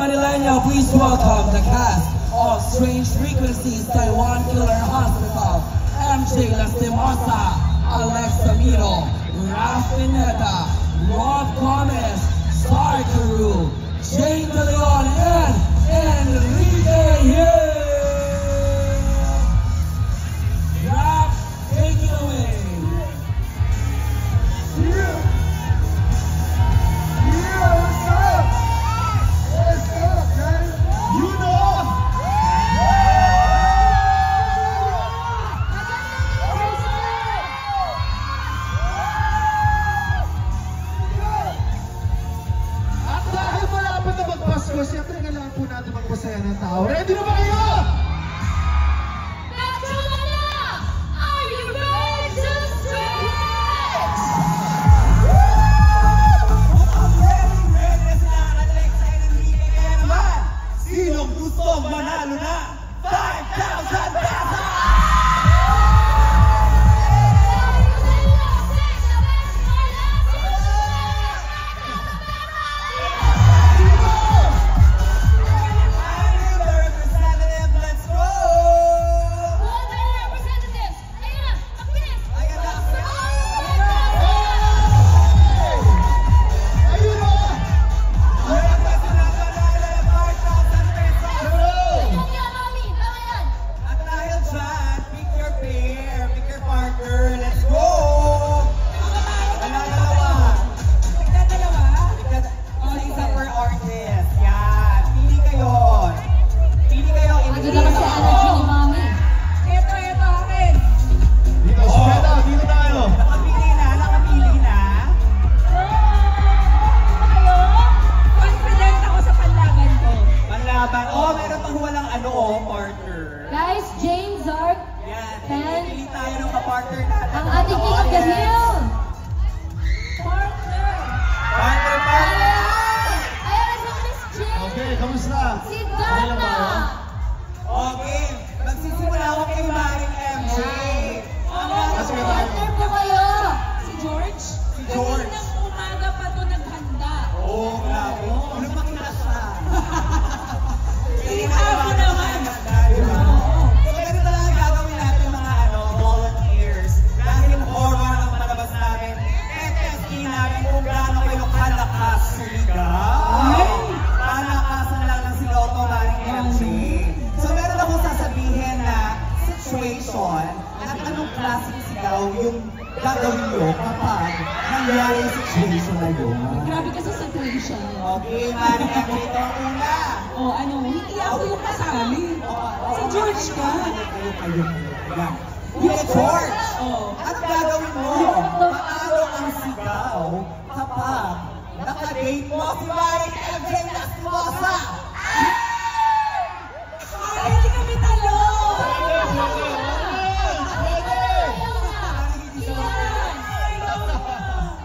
Manileño, please welcome the cast of Strange Frequencies Taiwan Killer Hospital, MJ Lastimosa, Alexa Miro, Ralph Pineda, Rob Gomez, Star Carew, Jane De Leon, and Enrique Hill. Ralph, take it away. Siyempre, kailangan po natin magpasaya ng tao. Ready na ba kayo? Let's go na! Are you ready to stretch? I'm ready na sila Alexa and Enrique. Kaya naman, sinong gustong manalo na 5,000 pesos? Guys, James Zark, and pili tayo ng kapartner natin. ang ating King of the Hill. Partner! Ayan na si Miss Jane. Okay, kamusta? Si Dana. Okay, magsisimula ako kay Maring MJ. Partner po kayo. Si George? Si George. Kaninang umaga pa to naghanda. Oo, grabe. Anong makina siya? Si Ako naman. So, ganito talaga gagawin natin mga volunteers. Dahil horror ang palabas namin, testing namin kung gaano kayo kalakas sumigaw. Palakasan na lang ng siloto, Maring MJ. So, meron akong sasabihin na situation at anong klaseng sigaw yung gagawin nyo kapag nangyari yung situation na yun. Grabe ka sa situation. Okay, Maring MJ, ito ang una. O ano, hindi ako yung kasali. Si George ka. Yan. Yung George! Oh. Anong gagawin mo? Paano ang sigaw kapag nakadate mo si Maring MJ Lastimosa? Ay, hindi kami talo!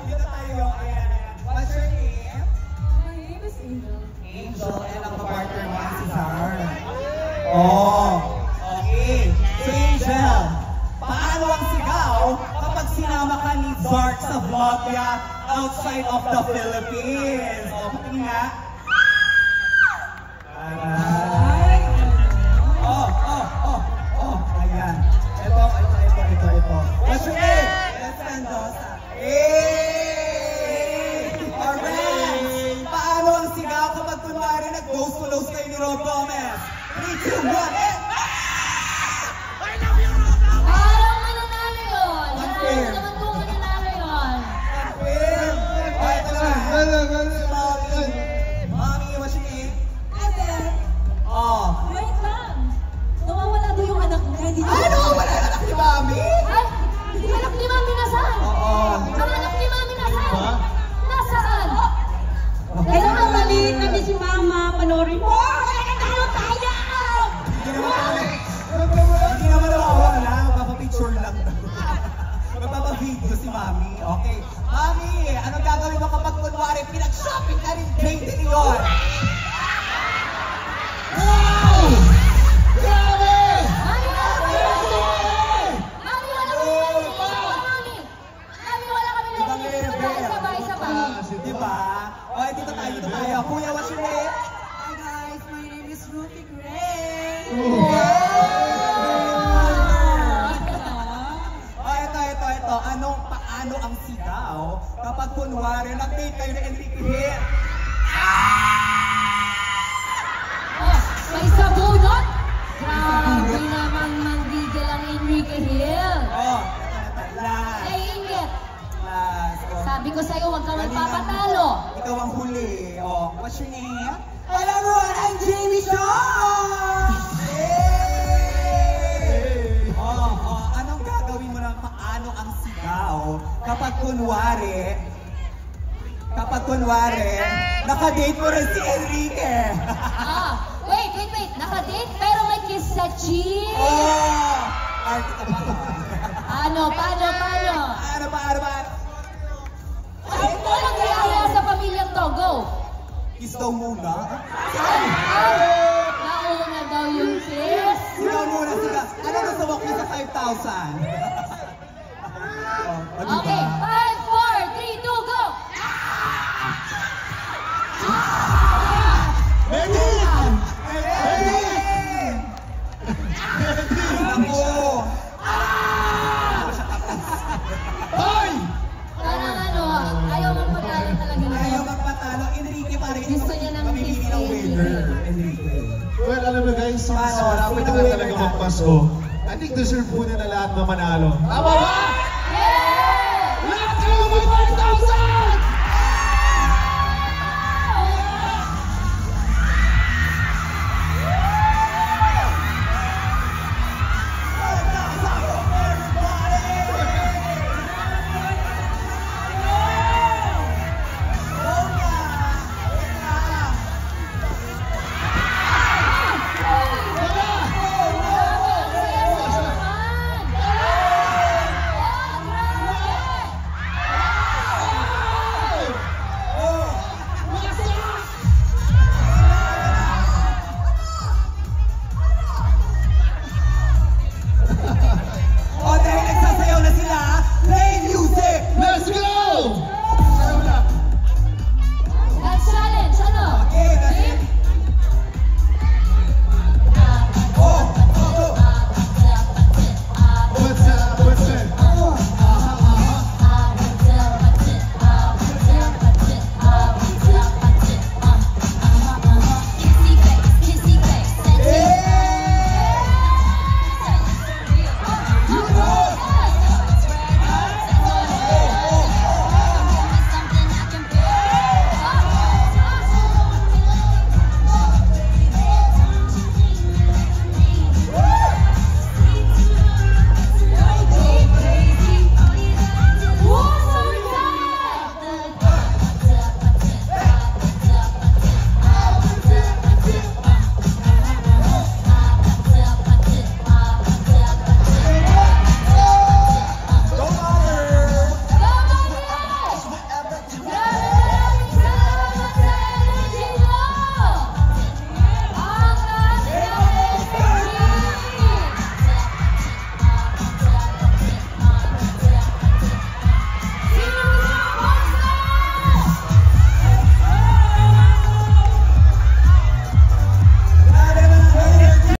Dito tayo. Ayan. What's your name? My name is Angel. Angel, and ang kapartner mo si Zar. Oh, okay. So Angel, paano ang sigaw kapag sinama ka ni Zark sa vlog niya outside of the Philippines? O, patingin nga. Ay, Ayan. Ito. What's your name? Yes, Mendoza. Hey! Alright! Paano ang sigaw kapag kunwari nag-ghost-to-nose kayo ni Rob Gomez? 3, 2, 1, and... Parang mananalo yun. Unfair. Naman kung mananalo yun. Fair! Okay, ito naman. Mommy, what's your name? Ate, Oh. wait lang. Nawawala daw yung anak niya. Hindi Ano? Wala na si Mommy? Ay, hindi anak ni Mami nasaan? Oo. Ang anak ni Mami nasaan? Nasaan? Kailangan maliit kami si Mama. Panorin mo. Wala na tayo tayo! Hindi naman nawawala. Magpapapicture lang. Magpapavideo si Mommy. Okay. Mommy, anong gagawin mo kapag kunwari pinag-shopping ka rin Jane De Leon? Wow! Grabe! Mami, wala kami Mami, wala kami Mami, wala kami sabay-sabay. Diba? Okay, dito tayo. Kuya, what's your name? Hi Ito. Paano ang sigaw kapag kunwari nag-date kayo ni Enrique Hill? Oh, may sabunot! Grabe naman manggigil ang Enrique Hill. Oh, last. Ay, ingit. Last. Oh. Sabi ko sa'yo, huwag kang magpapatalo. Ikaw ang huli. Oh, what's your name? Alam mo, I'm Jamie Shaw! Anong gagawin mo na paano ang sigaw kapag kunwari, naka-date mo rin si Enrique? Wait. Naka-date pero may kiss sa cheek. Oh! Arte ka ba? Paano? Paano? Ano nangyayaya sa pamilyang to? Go! Kiss daw muna. Nauna daw yung kiss. Sigaw muna. Ano gusto mo kiss sa 5,000? Okay, 5, 4, 3, 2, go! Parang ayaw magpatalo talaga. Ayaw magpatalo. Enrique, parang Gusto niya ng mamimili kiss ng ni winner. Enrique. Well, alam mo guys, since pwede na talaga magpaso, I think deserve po na lahat na manalo. Tama ba?